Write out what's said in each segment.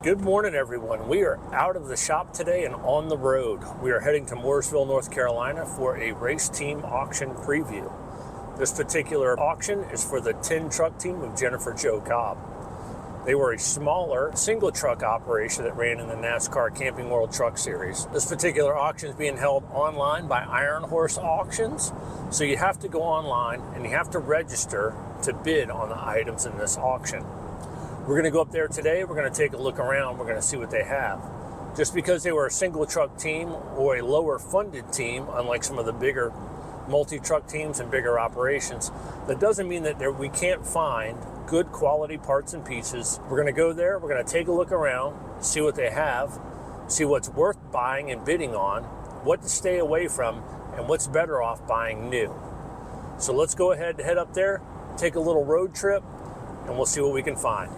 Good morning, everyone. We are out of the shop today and on the road. We are heading to Mooresville, North Carolina for a race team auction preview. This particular auction is for the 10 truck team of Jennifer Jo Cobb. They were a smaller single truck operation that ran in the NASCAR Camping World Truck Series. This particular auction is being held online by Iron Horse Auctions. So you have to go online and you have to register to bid on the items in this auction. We're going to go up there today. We're going to take a look around. We're going to see what they have. Just because they were a single truck team or a lower funded team, unlike some of the bigger multi-truck teams and bigger operations, that doesn't mean that we can't find good quality parts and pieces. We're going to go there. We're going to take a look around, see what they have, see what's worth buying and bidding on, what to stay away from, and what's better off buying new. So let's go ahead and head up there, take a little road trip, and we'll see what we can find.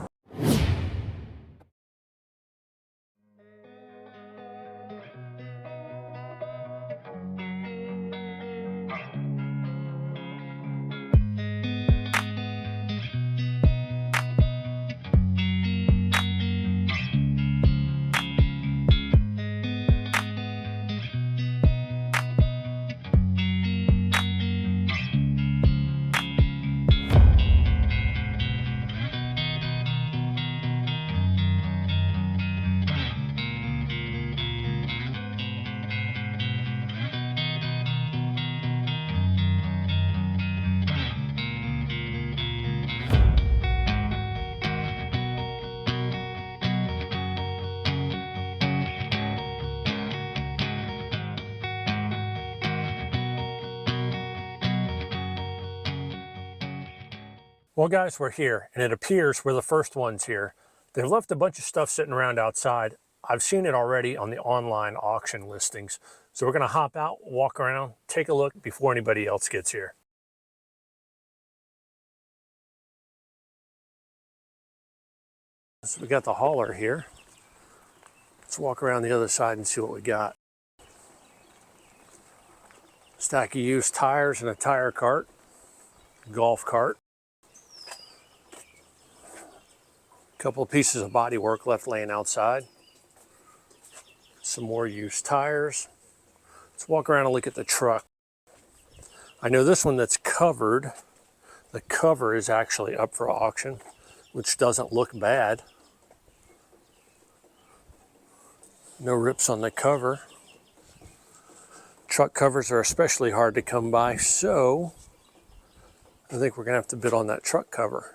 Well, guys, we're here, and it appears we're the first ones here. They've left a bunch of stuff sitting around outside. I've seen it already on the online auction listings. So we're going to hop out, walk around, take a look before anybody else gets here. So we got the hauler here. Let's walk around the other side and see what we got. Stack of used tires and a tire cart, golf cart. Couple of pieces of body work left laying outside. Some more used tires. Let's walk around and look at the truck. I know this one that's covered, the cover is actually up for auction, which doesn't look bad. No rips on the cover. Truck covers are especially hard to come by, so I think we're gonna have to bid on that truck cover.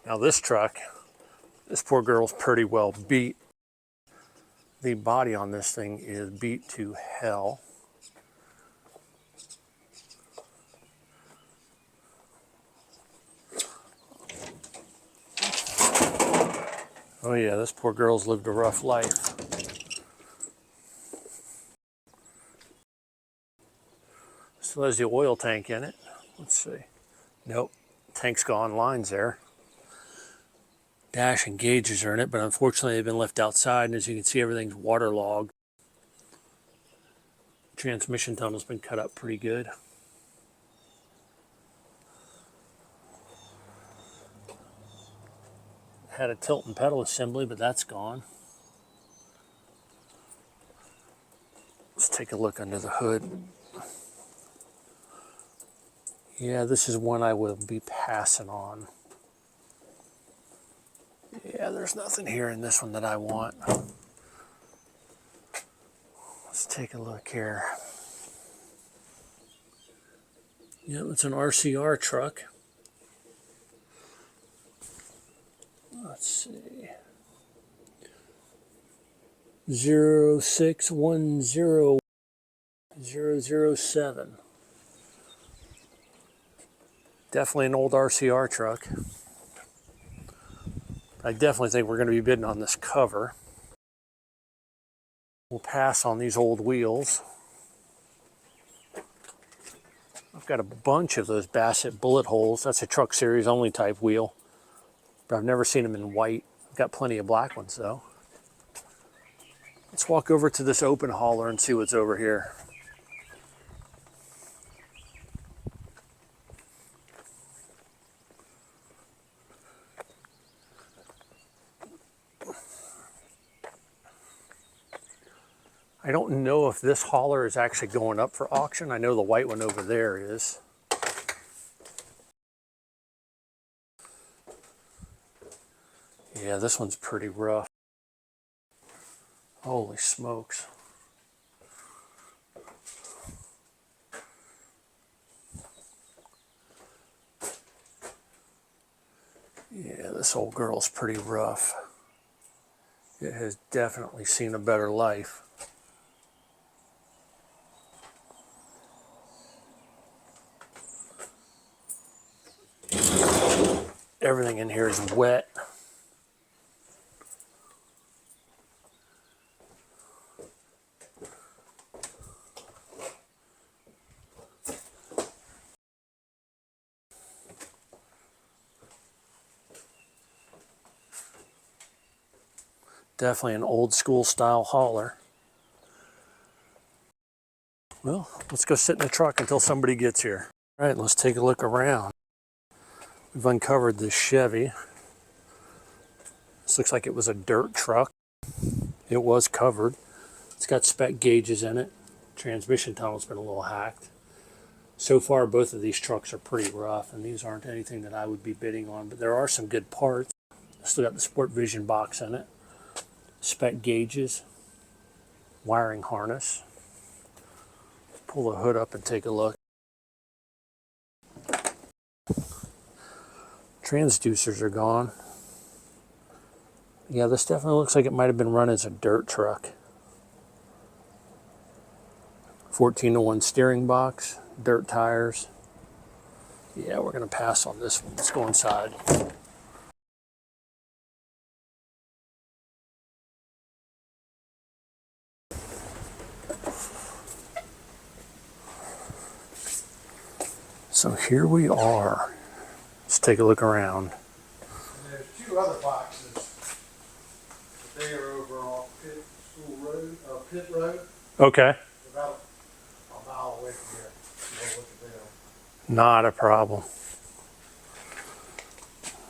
Now this truck, this poor girl's pretty well beat. The body on this thing is beat to hell. Oh yeah, this poor girl's lived a rough life. Still has the oil tank in it. Let's see. Nope, tank's gone, line's there. Dash and gauges are in it, but unfortunately they've been left outside, and as you can see, everything's waterlogged. Transmission tunnel's been cut up pretty good. Had a tilt and pedal assembly, but that's gone. Let's take a look under the hood. Yeah, this is one I will be passing on. Yeah, there's nothing here in this one that I want. Let's take a look here. Yeah, it's an RCR truck. Let's see. 0610007. Definitely an old RCR truck. I definitely think we're going to be bidding on this cover. We'll pass on these old wheels. I've got a bunch of those Bassett bullet holes. That's a truck series only type wheel, but I've never seen them in white. I've got plenty of black ones though. Let's walk over to this open hauler and see what's over here. I don't know if this hauler is actually going up for auction. I know the white one over there is. Yeah, this one's pretty rough. Holy smokes. Yeah, this old girl's pretty rough. It has definitely seen a better life. Everything in here is wet. Definitely an old school style hauler. Well, let's go sit in the truck until somebody gets here. All right, let's take a look around. We've uncovered this Chevy. This looks like it was a dirt truck. It was covered. It's got spec gauges in it. Transmission tunnel's been a little hacked. So far, both of these trucks are pretty rough, and these aren't anything that I would be bidding on, but there are some good parts. Still got the Sport Vision box in it. Spec gauges. Wiring harness. Pull the hood up and take a look. Transducers are gone. Yeah, this definitely looks like it might have been run as a dirt truck. 14-to-1 steering box, dirt tires. Yeah, we're going to pass on this one. Let's go inside. So here we are. Let's take a look around. And there's two other boxes, but they are over off Pit Road. Okay. About a mile away from here. We'll look at them. Not a problem.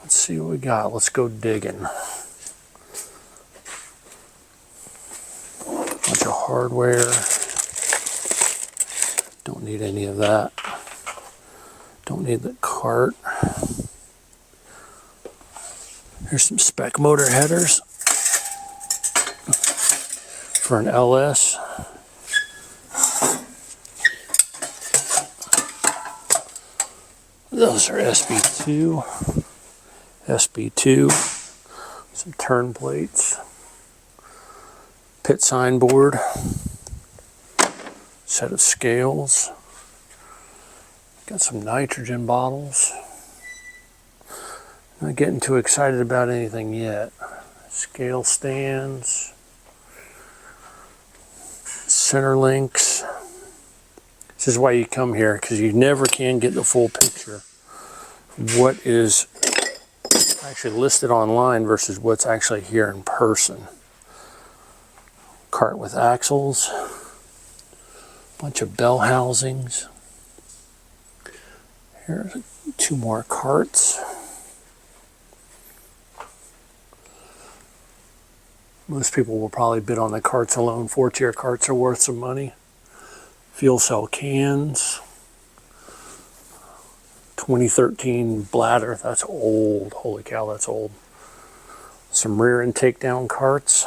Let's see what we got. Let's go digging. Bunch of hardware. Don't need any of that. Don't need the cart. Here's some spec motor headers for an LS. Those are SB2. SB2. Some turn plates. Pit sign board. Set of scales. Got some nitrogen bottles. Not getting too excited about anything yet. Scale stands. Center links. This is why you come here, because you never can get the full picture. What is actually listed online versus what's actually here in person. Cart with axles. Bunch of bell housings. Here's two more carts. Most people will probably bid on the carts alone. 4-tier carts are worth some money. Fuel cell cans. 2013 bladder. That's old. Holy cow, that's old. Some rear and takedown carts.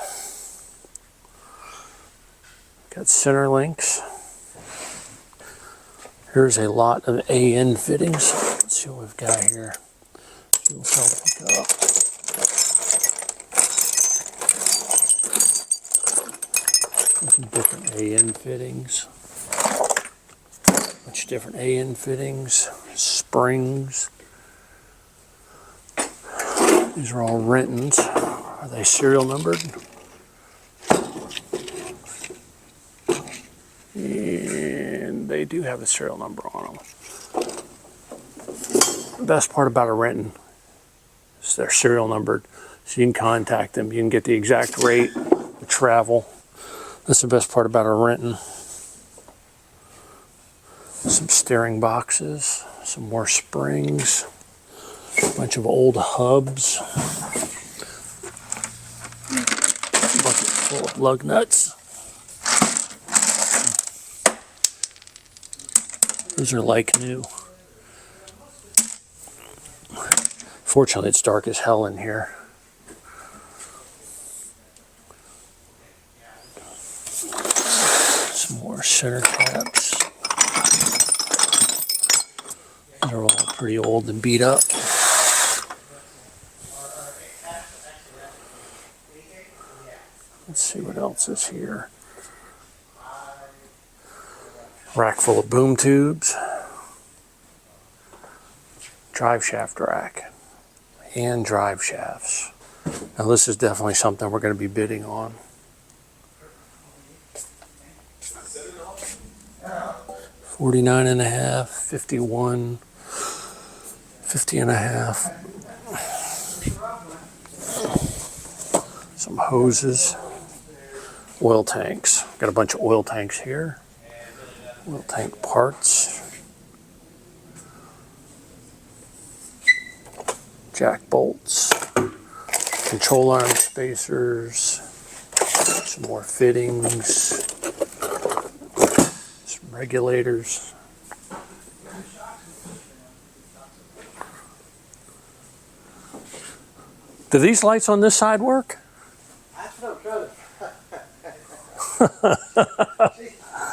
Got center links. Here's a lot of AN fittings. Let's see what we've got here. Fuel cell pickup. Some different AN fittings. Bunch of different AN fittings. Springs. These are all Rentons. Are they serial numbered? And they do have a serial number on them. The best part about a Renton is they're serial numbered, so you can contact them. You can get the exact rate, the travel. That's the best part about a Renton. Some steering boxes, some more springs, a bunch of old hubs, bucket full of lug nuts. Those are like new. Fortunately, it's dark as hell in here. Some more center caps. They're all pretty old and beat up. Let's see what else is here. Rack full of boom tubes. Drive shaft rack. And drive shafts. Now this is definitely something we're going to be bidding on. 49.5, 51, 50.5. Some hoses. Oil tanks. Got a bunch of oil tanks here. Oil tank parts. Jack bolts. Control arm spacers. Some more fittings. Some regulators. Do these lights on this side work? That's no trouble.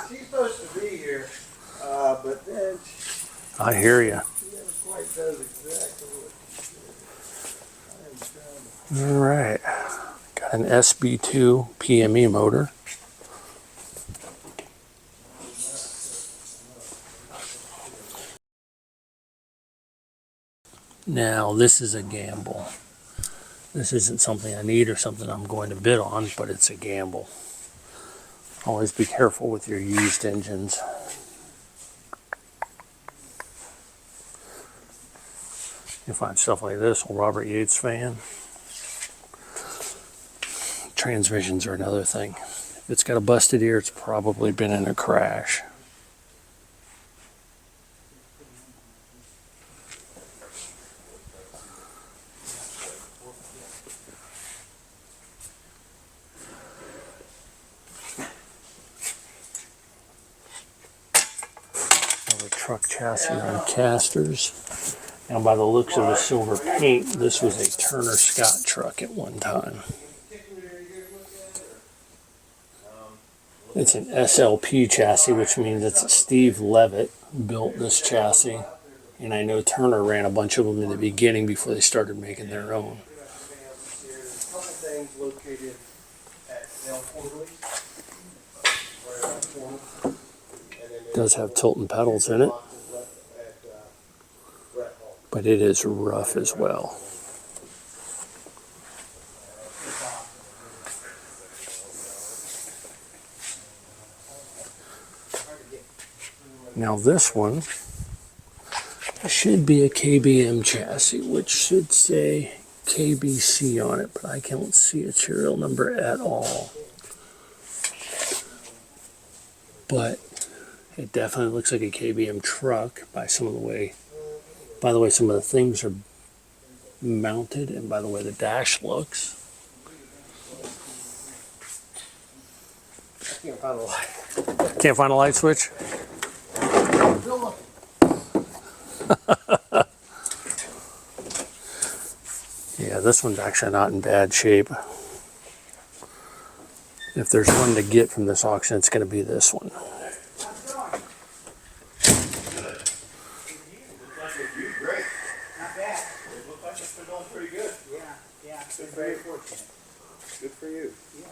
She's supposed to be here, but then I hear you. she never quite does exactly what she said. All right. Got an SB2 PME motor. Now, this is a gamble. This isn't something I need or something I'm going to bid on, but it's a gamble. Always be careful with your used engines. You'll find stuff like this, old Robert Yates fan. Transmissions are another thing. If it's got a busted ear, it's probably been in a crash. Truck chassis on casters. Now by the looks of the silver paint, this was a Turner Scott truck at one time. It's an SLP chassis, which means it's Steve Levitt built this chassis. And I know Turner ran a bunch of them in the beginning before they started making their own. Does have tilting pedals in it, but it is rough as well. Now this one should be a KBM chassis, which should say KBC on it, but I can't see a serial number at all. But it definitely looks like a KBM truck by some of the way. By the way, some of the things are mounted, and by the way the dash looks. Can't find a light. Can't find a light switch? Yeah, this one's actually not in bad shape. If there's one to get from this auction, it's going to be this one. Very fortunate. Good for you. Yeah.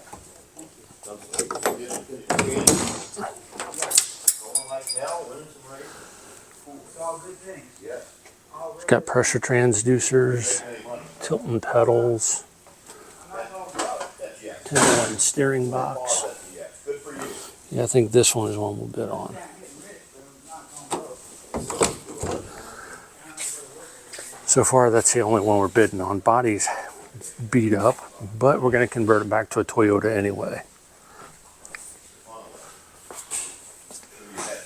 It's all good things. Yes. It's got pressure transducers, tilting pedals, 10-1 steering box. Yeah, I think this one is one we'll bid on. So far, that's the only one we're bidding on. Body's beat up, but we're going to convert it back to a Toyota anyway.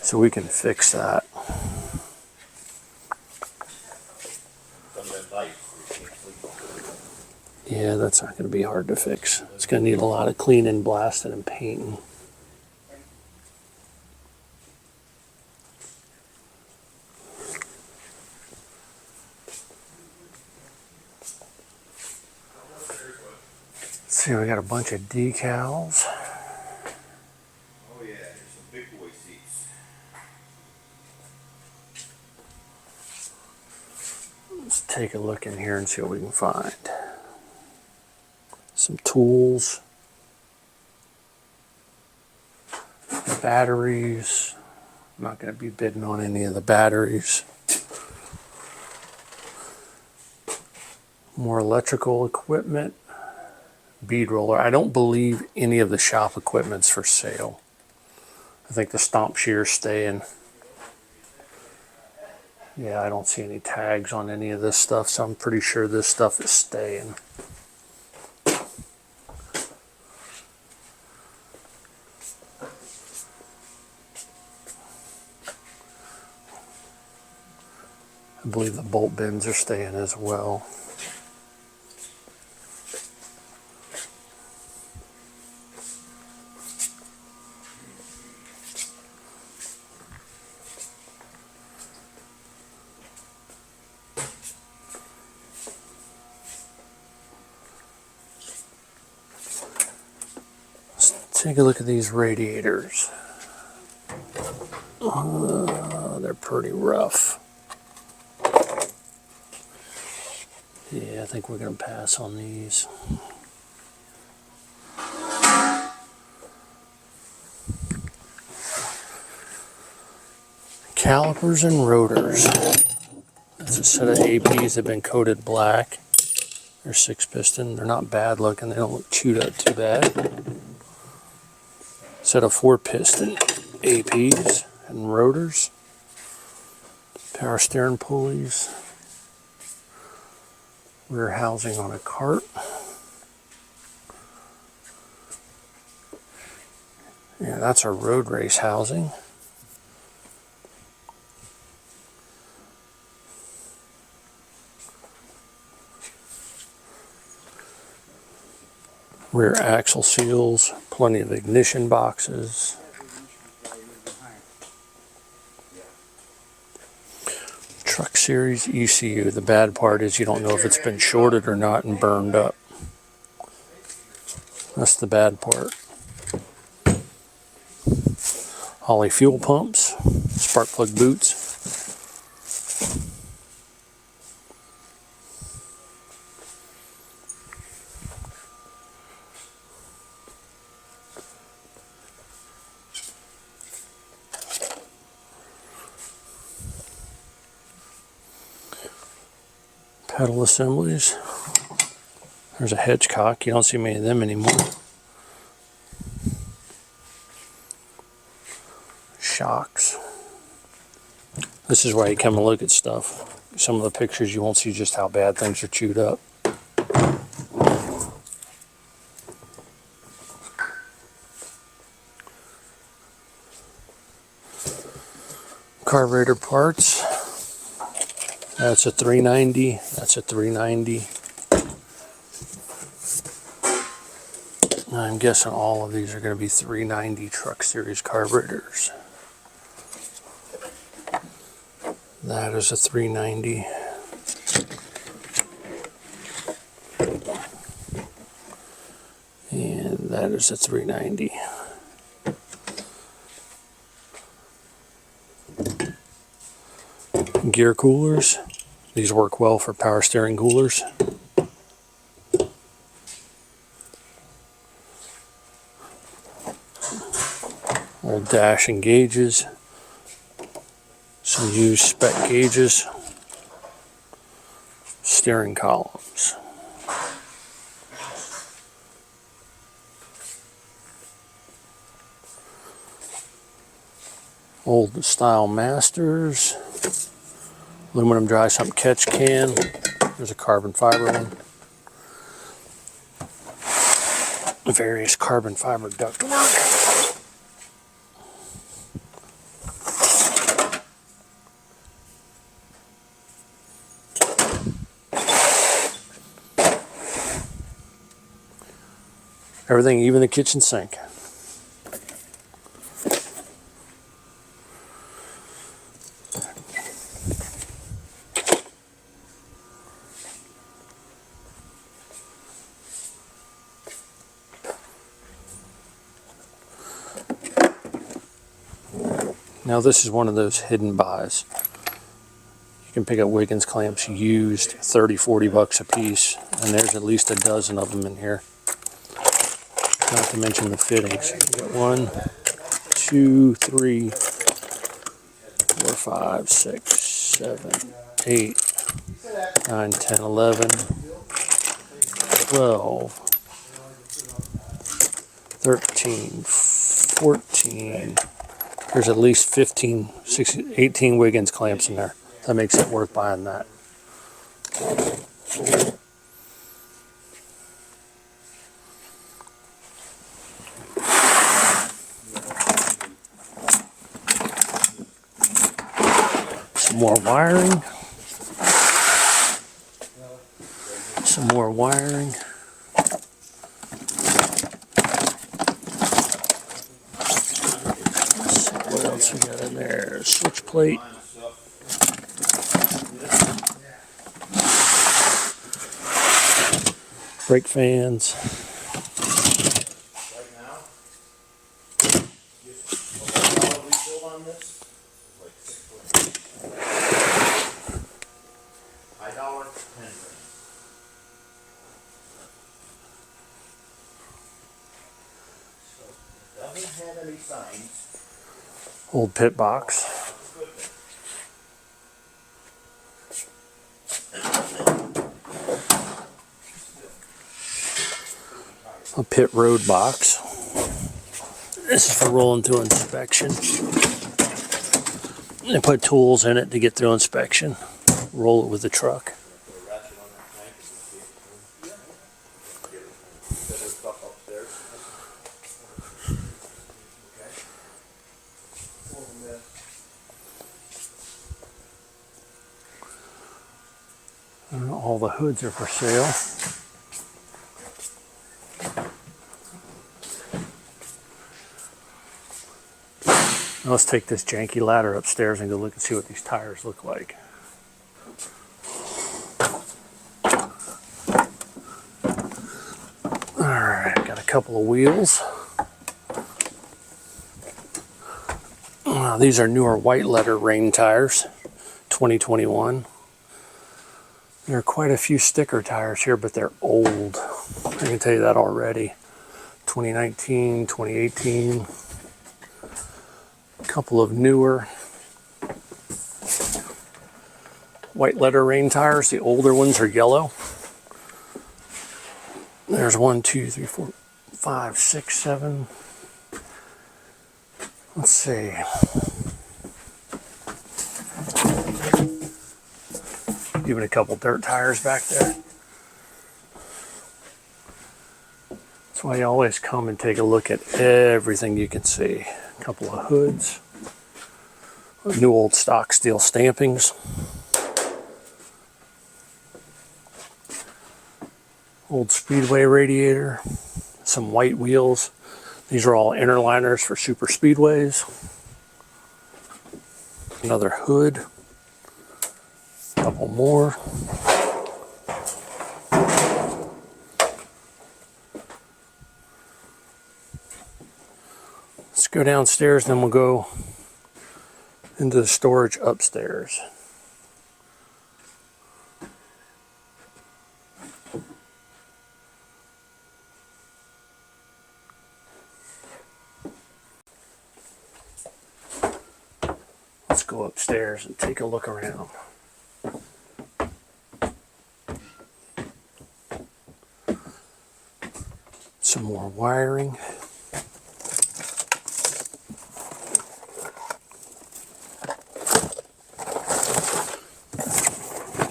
So we can fix that. Yeah, that's not going to be hard to fix. It's going to need a lot of cleaning, blasting, and painting. See, we got a bunch of decals. Oh yeah, there's some big boy seats. Let's take a look in here and see what we can find. Some tools, batteries. I'm not going to be bidding on any of the batteries. More electrical equipment. Bead roller. I don't believe any of the shop equipment's for sale. I think the stomp shear's staying. Yeah, I don't see any tags on any of this stuff, so I'm pretty sure this stuff is staying. I believe the bolt bends are staying as well. Take a look at these radiators. They're pretty rough. Yeah, I think we're going to pass on these. Calipers and rotors. That's a set of APs that have been coated black. They're 6-piston. They're not bad looking. They don't look chewed up too bad. Set of 4-piston APs and rotors. Power steering pulleys. Rear housing on a cart. Yeah, that's our road race housing. Rear axle seals, plenty of ignition boxes. Truck Series ECU. The bad part is you don't know if it's been shorted or not and burned up. That's the bad part. Holley fuel pumps, spark plug boots. Pedal assemblies. There's a Hedgecock. You don't see many of them anymore. Shocks. This is why you come and look at stuff. Some of the pictures you won't see just how bad things are chewed up. Carburetor parts. That's a 390. That's a 390. I'm guessing all of these are going to be 390 Truck Series carburetors. That is a 390. And that is a 390. Gear coolers. These work well for power steering coolers. Old dash and gauges. Some used spec gauges. Steering columns. Old style Masters. Aluminum dry sump catch can. There's a carbon fiber one. Various carbon fiber ductwork. Everything, even the kitchen sink. Now this is one of those hidden buys. You can pick up Wiggins clamps used, 30, 40 bucks a piece, and there's at least a dozen of them in here. Not to mention the fittings. You got 1, 2, 3, 4, 5, 6, 7, 8, 9, 10, 11, 12, 13, 14. There's at least 15, 16, 18 Wiggins clamps in there. That makes it worth buying that. Some more wiring. Some more wiring. What else we got in there? Switch plate. Brake fans. Right now, just $1 refill on this, like $6. $10. So it doesn't have any signs. Old pit box. A pit road box. This is for rolling through inspection. They put tools in it to get through inspection. Roll it with the truck. All the hoods are for sale. Now let's take this janky ladder upstairs and go look and see what these tires look like. Alright, got a couple of wheels. These are newer white letter rain tires, 2021. There are quite a few sticker tires here, but they're old. I can tell you that already. 2019, 2018. A couple of newer white letter rain tires. The older ones are yellow. There's 1, 2, 3, 4, 5, 6, 7. Let's see. Even a couple dirt tires back there. That's why you always come and take a look at everything you can see. A couple of hoods. New old stock steel stampings. Old Speedway radiator. Some white wheels. These are all inner liners for super speedways. Another hood. Couple more. Let's go downstairs, then we'll go into the storage upstairs. Let's go upstairs and take a look around. Some more wiring.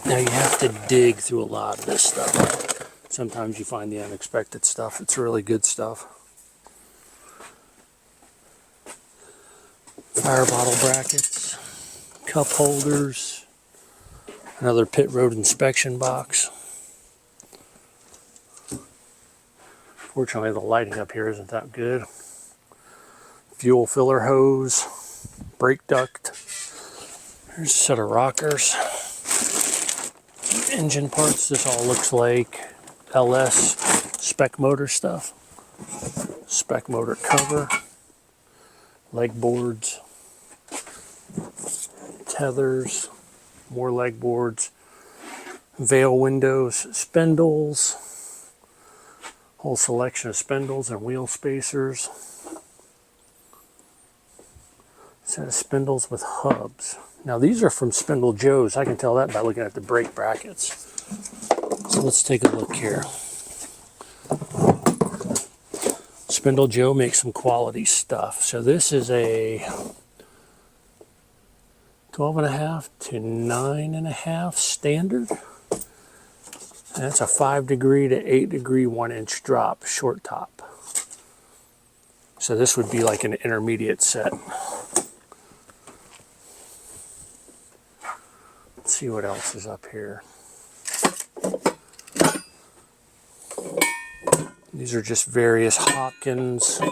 Now you have to dig through a lot of this stuff. Sometimes you find the unexpected stuff. It's really good stuff. Fire bottle brackets, cup holders, another pit road inspection box. Fortunately, the lighting up here isn't that good. Fuel filler hose, brake duct. Here's a set of rockers. Engine parts. This all looks like LS spec motor stuff. Spec motor cover. Leg boards. tethers, more leg boards, veil windows, spindles, whole selection of spindles and wheel spacers. Set of spindles with hubs. Now these are from Spindle Joe's. I can tell that by looking at the brake brackets. So let's take a look here. Spindle Joe makes some quality stuff. So this is a 12.5 to 9.5 standard. And that's a 5 degree to 8 degree 1-inch drop, short top. So this would be like an intermediate set. Let's see what else is up here. These are just various Hopkins. You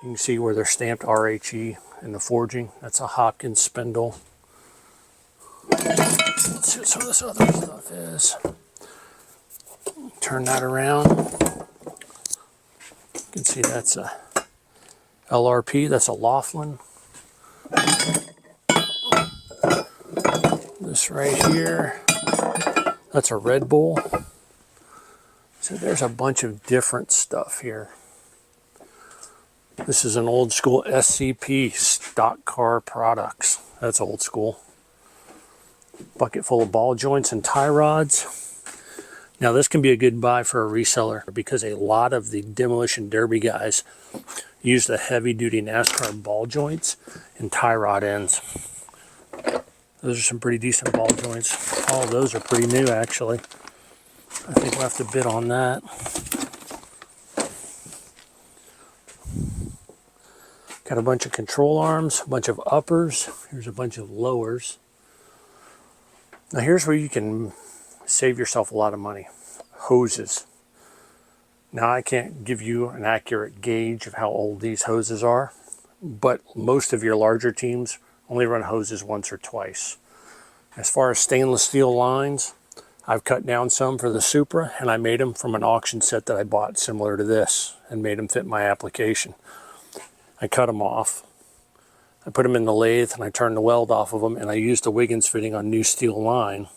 can see where they're stamped RHE in the forging. That's a Hopkins spindle. Let's see what some of this other stuff is. Turn that around. You can see that's a LRP, that's a Laughlin. This right here, that's a Red Bull. So there's a bunch of different stuff here. This is an old school SCP, stock car products. That's old school. Bucket full of ball joints and tie rods. Now this can be a good buy for a reseller because a lot of the demolition derby guys use the heavy duty NASCAR ball joints and tie rod ends. Those are some pretty decent ball joints. All of those are pretty new actually. I think we'll have to bid on that. Got a bunch of control arms, a bunch of uppers. Here's a bunch of lowers. Now here's where you can save yourself a lot of money. Hoses. Now I can't give you an accurate gauge of how old these hoses are, but most of your larger teams only run hoses once or twice. As far as stainless steel lines, I've cut down some for the Supra, and I made them from an auction set that I bought similar to this and made them fit my application. I cut them off. I put them in the lathe and I turned the weld off of them, and I used the Wiggins fitting on new steel line,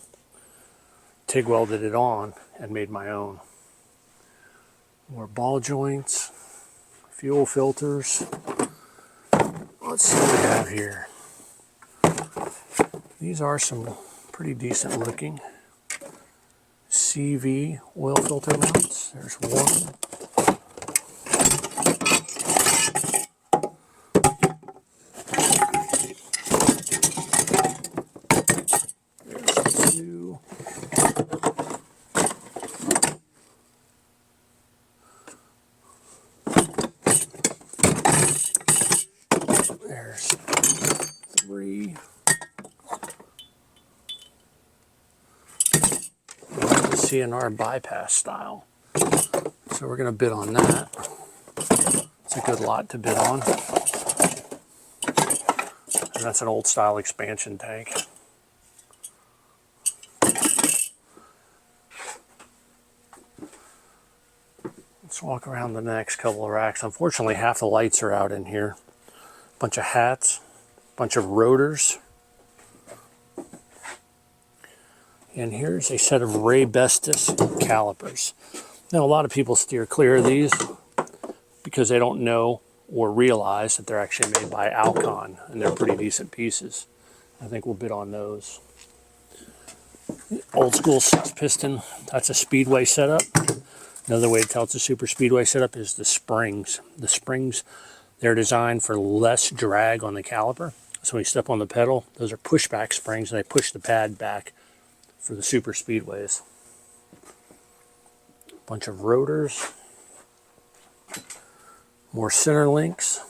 TIG welded it on, and made my own. More ball joints, fuel filters. Let's see what we have here. These are some pretty decent looking CV oil filter mounts. There's one. There's two. There's three. CNR bypass style. So we're going to bid on that. It's a good lot to bid on. And that's an old style expansion tank. Let's walk around the next couple of racks. Unfortunately, half the lights are out in here. Bunch of hats, bunch of rotors. And here's a set of Ray Bestis calipers. Now, a lot of people steer clear of these because they don't know or realize that they're actually made by Alcon, and they're pretty decent pieces. I think we'll bid on those. Old school 6-piston, that's a speedway setup. Another way to tell it's a super speedway setup is the springs. The springs, they're designed for less drag on the caliper. So when you step on the pedal, those are pushback springs, and they push the pad back for the super speedways. Bunch of rotors, more center links,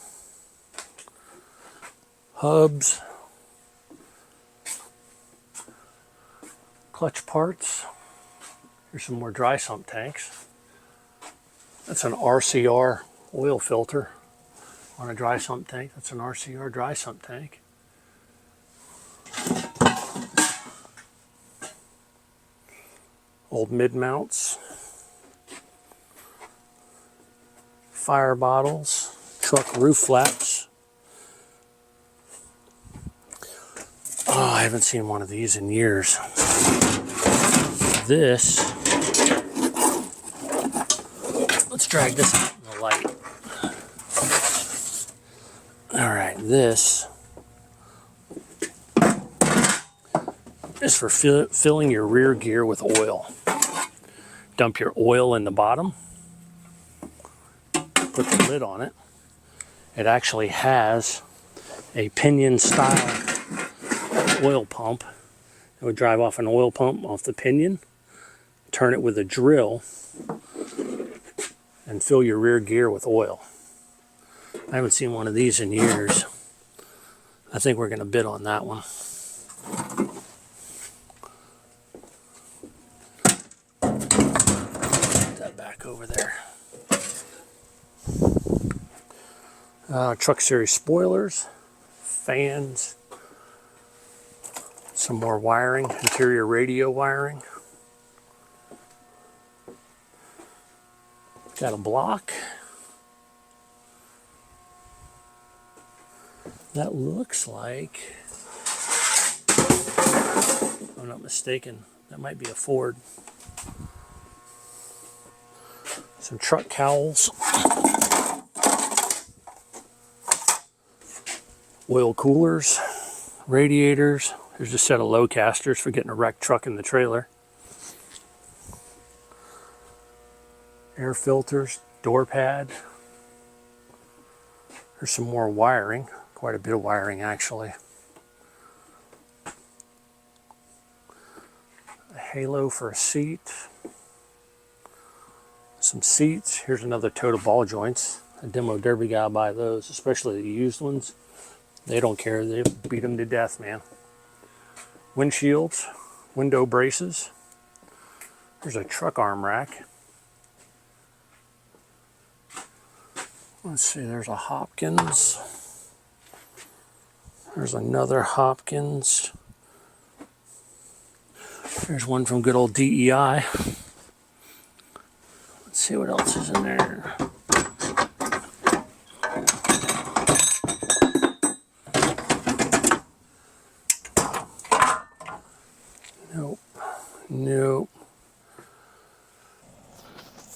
hubs, clutch parts. Here's some more dry sump tanks. That's an RCR oil filter on a dry sump tank. That's an RCR dry sump tank. Old mid mounts, fire bottles, truck roof flaps. haven't seen one of these in years. This, let's drag this out in the light. All right, this is for filling your rear gear with oil. Dump your oil in the bottom, put the lid on it. It actually has a pinion style oil pump. It would drive off an oil pump off the pinion, turn it with a drill, and fill your rear gear with oil. I haven't seen one of these in years. I think we're going to bid on that one. Put that back over there. Truck Series spoilers, fans, some more wiring, interior radio wiring. Got a block. That looks like, if I'm not mistaken, that might be a Ford. Some truck cowls. Oil coolers, radiators. There's a set of low casters for getting a wrecked truck in the trailer. Air filters, door pad. There's some more wiring, quite a bit of wiring actually. A halo for a seat. Some seats. Here's another tote of ball joints. A demo derby guy will buy those, especially the used ones. They don't care, they beat them to death, man. Windshields, window braces. There's a truck arm rack. Let's see, there's a Hopkins. There's another Hopkins. There's one from good old DEI. Let's see what else is in there. Nope.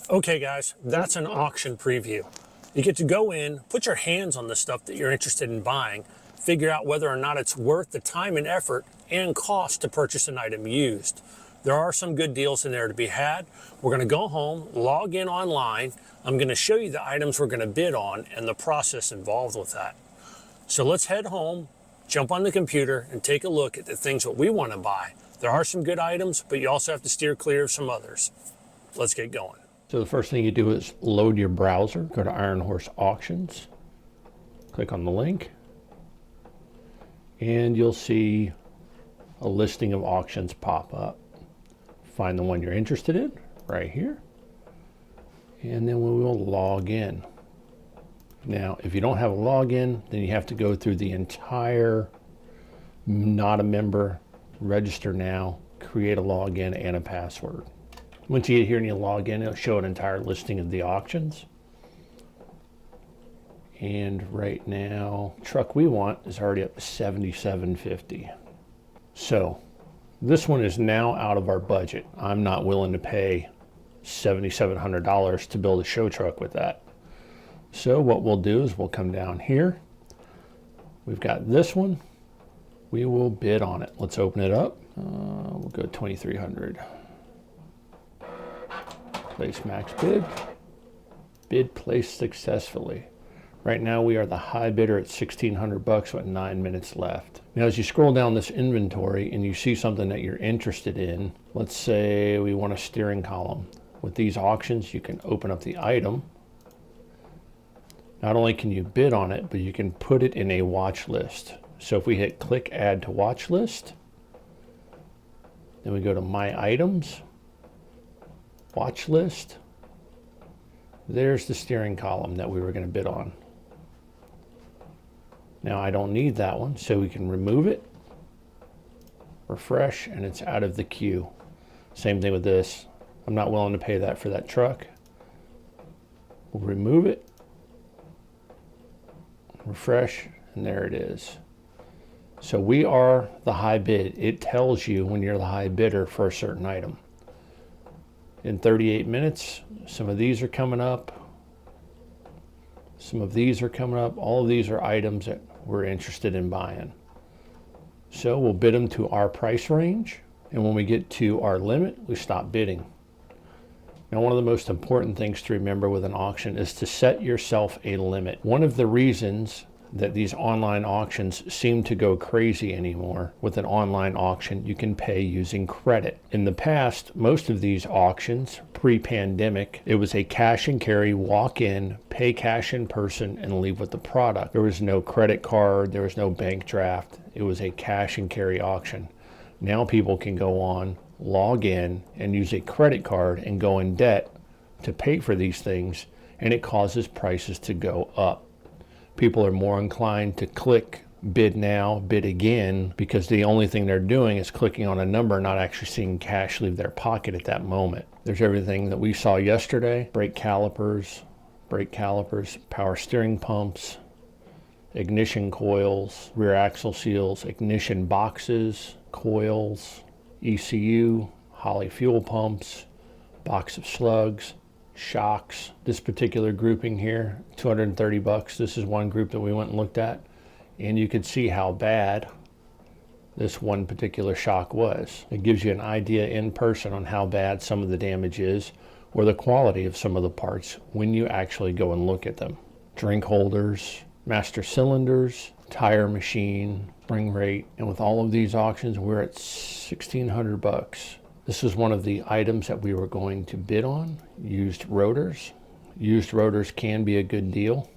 Okay guys, that's an auction preview. You get to go in, put your hands on the stuff that you're interested in buying, figure out whether or not it's worth the time and effort and cost to purchase an item used. There are some good deals in there to be had. We're gonna go home, log in online. I'm gonna show you the items we're gonna bid on and the process involved with that. So let's head home, jump on the computer and take a look at the things that we wanna buy. There are some good items, but you also have to steer clear of some others. Let's get going. So the first thing you do is load your browser, go to Iron Horse Auctions, click on the link, and you'll see a listing of auctions pop up. Find the one you're interested in, right here, and then we will log in. Now, if you don't have a login, then you have to go through the entire not a member, register now, create a login and a password. Once you get here and you log in, it'll show an entire listing of the auctions. And right now, truck we want is already up to $77.50. So this one is now out of our budget. I'm not willing to pay $7,700 to build a show truck with that. So what we'll do is we'll come down here. We've got this one. We will bid on it. Let's open it up. We'll go 2,300. Place max bid. Bid placed successfully. Right now we are the high bidder at $1,600 with 9 minutes left. Now as you scroll down this inventory and you see something that you're interested in, let's say we want a steering column. With these auctions you can open up the item. Not only can you bid on it, but you can put it in a watch list. So if we hit click add to watch list, then we go to my items, watch list. There's the steering column that we were going to bid on. Now I don't need that one, so we can remove it, refresh, and it's out of the queue. Same thing with this. I'm not willing to pay that for that truck. We'll remove it, refresh, and there it is. So we are the high bid. It tells you when you're the high bidder for a certain item. In 38 minutes, some of these are coming up. Some of these are coming up. All of these are items that we're interested in buying. So we'll bid them to our price range. And when we get to our limit, we stop bidding. Now, one of the most important things to remember with an auction is to set yourself a limit. One of the reasons that these online auctions seem to go crazy anymore, with an online auction, you can pay using credit. In the past, most of these auctions, pre-pandemic, it was a cash and carry, walk in, pay cash in person, and leave with the product. There was no credit card, there was no bank draft. It was a cash and carry auction. Now people can go on, log in, and use a credit card and go in debt to pay for these things, and it causes prices to go up. People are more inclined to click bid now, bid again, because the only thing they're doing is clicking on a number, not actually seeing cash leave their pocket at that moment. There's everything that we saw yesterday: brake calipers, power steering pumps, ignition coils, rear axle seals, ignition boxes, coils, ECU, Holley fuel pumps, box of slugs, shocks. This particular grouping here, $230. This is one group that we went and looked at, and you could see how bad this one particular shock was. It gives you an idea in person on how bad some of the damage is, or the quality of some of the parts when you actually go and look at them. Drink holders, master cylinders, tire machine, spring rate, and with all of these auctions, we're at $1,600. This is one of the items that we were going to bid on, used rotors. Used rotors can be a good deal.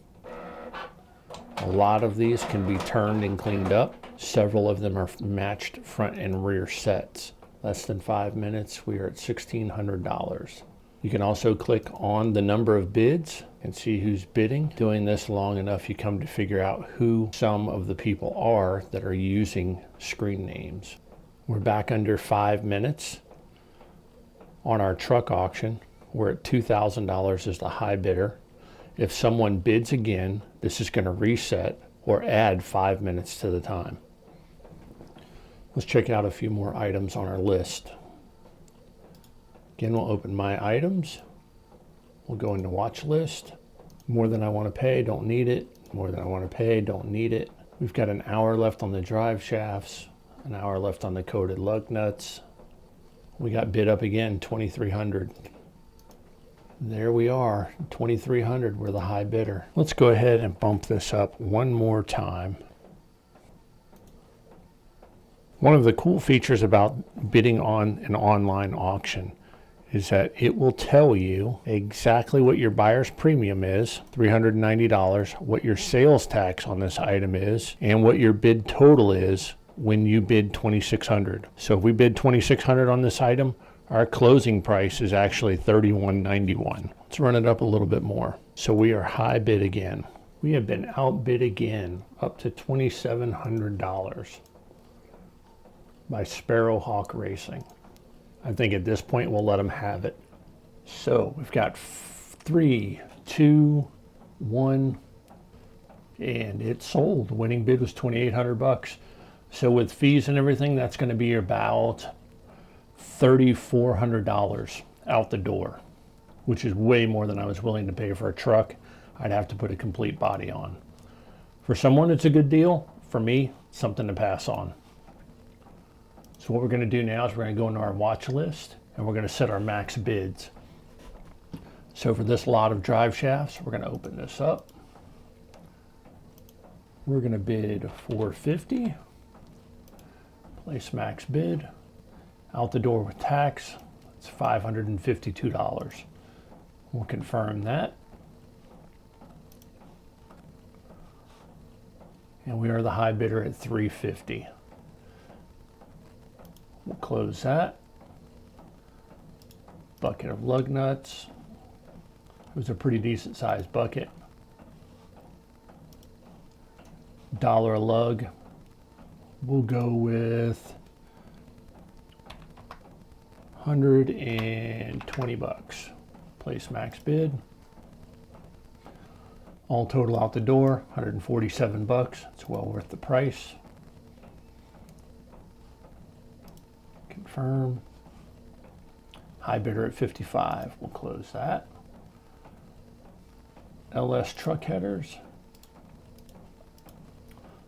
A lot of these can be turned and cleaned up. Several of them are matched front and rear sets. Less than 5 minutes, we are at $1,600. You can also click on the number of bids and see who's bidding. Doing this long enough, you come to figure out who some of the people are that are using screen names. We're back under 5 minutes. On our truck auction, we're at $2,000 as the high bidder. If someone bids again, this is going to reset or add 5 minutes to the time. Let's check out a few more items on our list. Again, we'll open my items. We'll go into watch list. More than I want to pay, don't need it. More than I want to pay, don't need it. We've got an hour left on the drive shafts, an hour left on the coated lug nuts. We got bid up again, $2,300. There we are, $2,300, we're the high bidder. Let's go ahead and bump this up one more time. One of the cool features about bidding on an online auction is that it will tell you exactly what your buyer's premium is, $390, what your sales tax on this item is, and what your bid total is when you bid $2,600. So if we bid $2,600 on this item, our closing price is actually $3,191. Let's run it up a little bit more. So we are high bid again. We have been outbid again, up to $2,700 by Sparrowhawk Racing. I think at this point we'll let them have it. So we've got 3, 2, 1, and it sold. The winning bid was $2,800. So with fees and everything, that's going to be about $3,400 out the door, which is way more than I was willing to pay for a truck. I'd have to put a complete body on. For someone, it's a good deal. For me, something to pass on. So what we're going to do now is we're going to go into our watch list and we're going to set our max bids. So for this lot of drive shafts, we're going to open this up. We're going to bid $450. Place max bid. Out the door with tax, it's $552. We'll confirm that. And we are the high bidder at $350. We'll close that. Bucket of lug nuts. It was a pretty decent sized bucket. $1 a lug. We'll go with $120. Place max bid. All total out the door, $147. It's well worth the price. confirm. High bidder at 55, we'll close that. LS truck headers.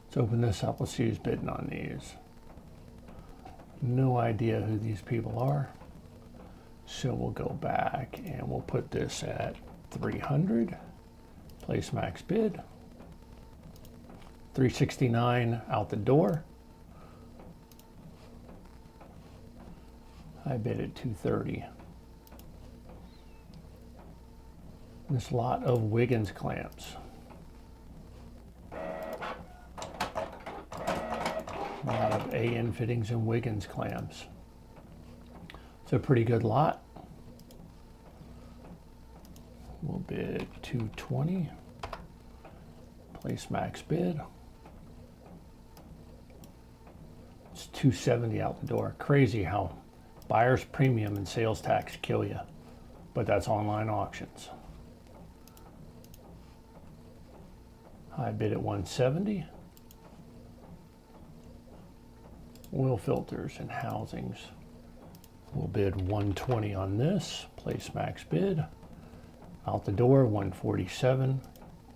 Let's open this up, let's see who's bidding on these. No idea who these people are. So we'll go back and we'll put this at 300, place max bid. 369 out the door. I bid at 230. This lot of Wiggins clamps. A lot of AN fittings and Wiggins clamps. It's a pretty good lot. We'll bid 220. Place max bid. It's 270 out the door. Crazy how buyer's premium and sales tax kill you, but that's online auctions. High bid at 170. Oil filters and housings. We'll bid 120 on this. Place max bid. Out the door 147.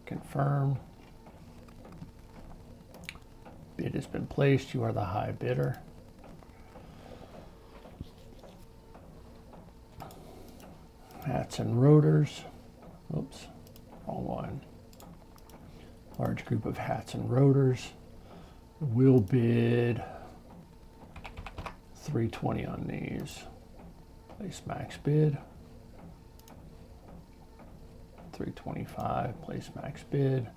Confirm. Bid has been placed. You are the high bidder. Hats and rotors. Oops, wrong one. Large group of hats and rotors. We'll bid 320 on these. Place max bid. 325, place max bid.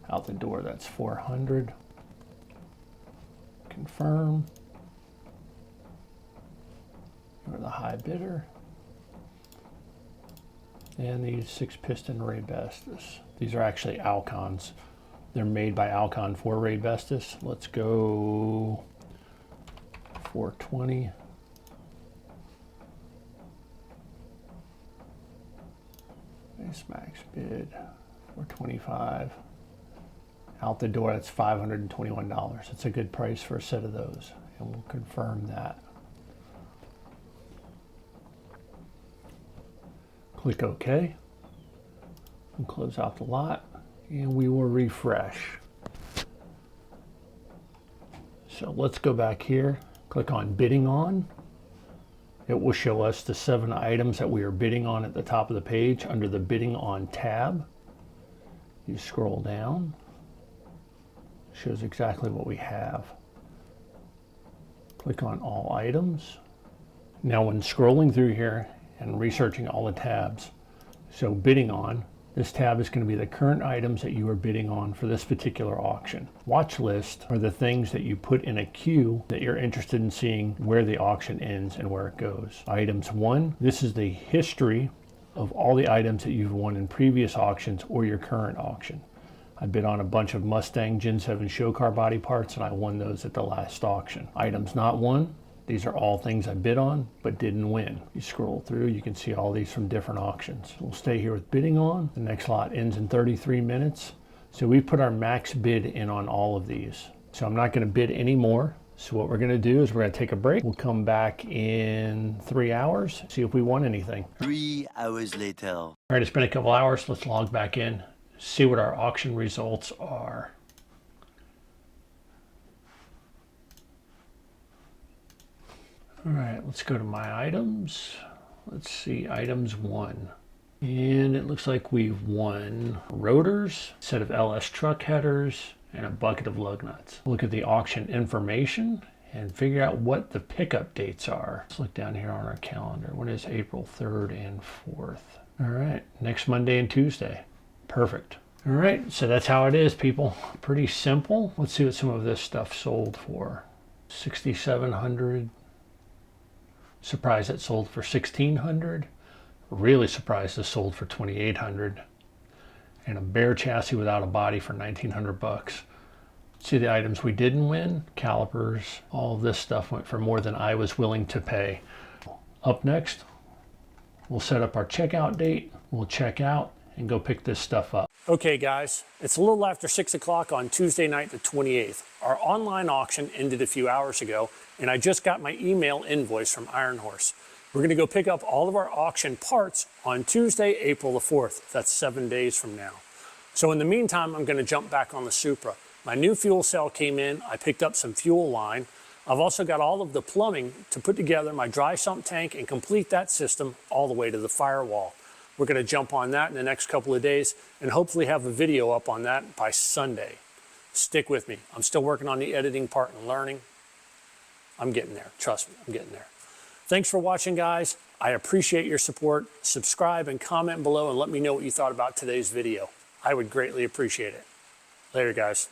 Out the door, that's 400. Confirm. You're the high bidder. And these 6-piston Ray Bestis. These are actually Alcons. They're made by Alcon for Ray Bestis. Let's go 420. Base max bid 425. Out the door, that's $521. It's a good price for a set of those, and we'll confirm that. Click OK. And close out the lot, and we will refresh. So let's go back here, click on bidding on. It will show us the 7 items that we are bidding on at the top of the page under the bidding on tab. You scroll down, shows exactly what we have. Click on all items. Now when scrolling through here and researching all the tabs, so bidding on, this tab is going to be the current items that you are bidding on for this particular auction. Watch list are the things that you put in a queue that you're interested in seeing where the auction ends and where it goes. Items 1, this is the history of all the items that you've won in previous auctions or your current auction. I bid on a bunch of Mustang Gen 7 show car body parts and I won those at the last auction. Items not won, these are all things I bid on but didn't win. You scroll through, you can see all these from different auctions. We'll stay here with bidding on. The next lot ends in 33 minutes. So we put our max bid in on all of these. So I'm not going to bid any more. So what we're going to do is we're going to take a break. We'll come back in 3 hours, see if we won anything. 3 hours later. All right, it's been a couple hours. Let's log back in, see what our auction results are. All right, let's go to my items. Let's see, items 1. And it looks like we've won rotors, a set of LS truck headers, and a bucket of lug nuts. Look at the auction information and figure out what the pickup dates are. Let's look down here on our calendar. What is April 3rd and 4th? All right, next Monday and Tuesday. Perfect. All right, so that's how it is, people. Pretty simple. Let's see what some of this stuff sold for. $6,700. Surprised it sold for $1,600. Really surprised it sold for $2,800. And a bare chassis without a body for $1,900. See the items we didn't win? Calipers, all of this stuff went for more than I was willing to pay. Up next, we'll set up our checkout date. We'll check out and go pick this stuff up. Okay guys, it's a little after 6 o'clock on Tuesday night the 28th. Our online auction ended a few hours ago and I just got my email invoice from Iron Horse. We're going to go pick up all of our auction parts on Tuesday, April the 4th. That's 7 days from now. So in the meantime, I'm going to jump back on the Supra. My new fuel cell came in. I picked up some fuel line. I've also got all of the plumbing to put together my dry sump tank and complete that system all the way to the firewall. We're going to jump on that in the next couple of days and hopefully have a video up on that by Sunday. Stick with me. I'm still working on the editing part and learning. I'm getting there. Trust me, I'm getting there. Thanks for watching, guys. I appreciate your support. Subscribe and comment below and let me know what you thought about today's video. I would greatly appreciate it. Later, guys.